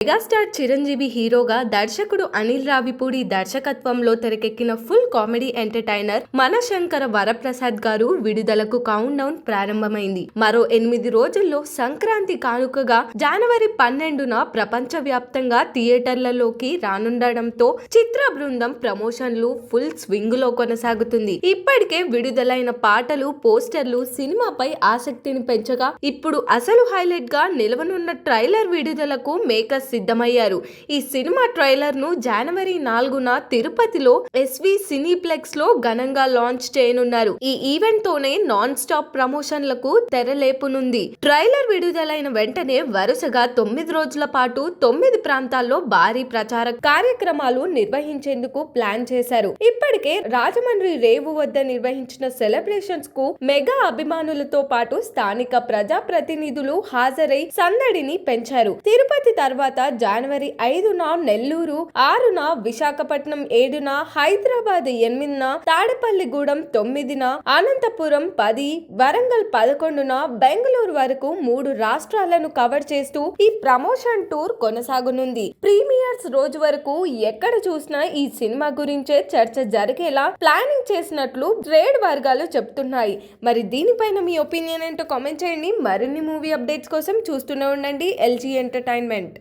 Megastar Chiranjeevi హీరోగా దర్శకుడు అనిల్ రావిపూడి దర్శకత్వంలో తెరకెక్కిన ఫుల్ కామెడీ ఎంటర్టైనర్ మనశంకర వరప్రసాద్ గారు విడుదలకు కౌంట్ డౌన్ ప్రారంభమైంది. మరో 8 రోజుల్లో సంక్రాంతి కానుకగా జనవరి 12న ప్రపంచ వ్యాప్తంగా థియేటర్లలోకి రానుండడంతో చిత్ర బృందం ప్రమోషన్లు ఫుల్ స్వింగ్ లో కొనసాగుతుంది. ఇప్పటికే విడుదలైన పాటలు, పోస్టర్లు సినిమాపై ఆసక్తిని పెంచగా ఇప్పుడు అసలు హైలైట్ గా నిలవనున్న ట్రైలర్ విడుదలకు మేకర్స్ సిద్ధమయ్యారు. ఈ సినిమా ట్రైలర్ ను జనవరి 4న తిరుపతిలో ఎస్వి సినీప్లెక్స్ లో ఘనంగా లాంచ్ చేయనున్నారు. ఈ ఈవెంట్ తోనే నాన్ స్టాప్ ప్రమోషన్లకు తెరలేపునుంది. ట్రైలర్ విడుదలైన వెంటనే వరుసగా 9 రోజుల పాటు 9 ప్రాంతాల్లో భారీ ప్రచార కార్యక్రమాలు నిర్వహించేందుకు ప్లాన్ చేశారు. ఇప్పటికే రాజమండ్రి రేవు వద్ద నిర్వహించిన సెలబ్రేషన్స్ కు మెగా అభిమానులతో పాటు స్థానిక ప్రజాప్రతినిధులు హాజరై సందడిని పెంచారు. తిరుపతి తర్వాత జనవరి 5న నెల్లూరు, 6న విశాఖపట్నం, 7న హైదరాబాద్, 8న తాడేపల్లిగూడెం, 9న అనంతపురం, 10 వరంగల్, 11న బెంగళూరు వరకు 3 రాష్ట్రాలను కవర్ చేస్తూ ఈ ప్రమోషన్ టూర్ కొనసాగనుంది. ప్రీమియర్స్ రోజు వరకు ఎక్కడ చూసినా ఈ సినిమా గురించే చర్చ జరిగేలా ప్లానింగ్ చేసినట్లు ట్రేడ్ వర్గాలు చెప్తున్నాయి. మరి దీనిపైన మీ ఒపీనియన్ ఏంటో కామెంట్ చేయండి. మరిన్ని మూవీ అప్డేట్స్ కోసం చూస్తూనే ఉండండి LG ఎంటర్టైన్మెంట్.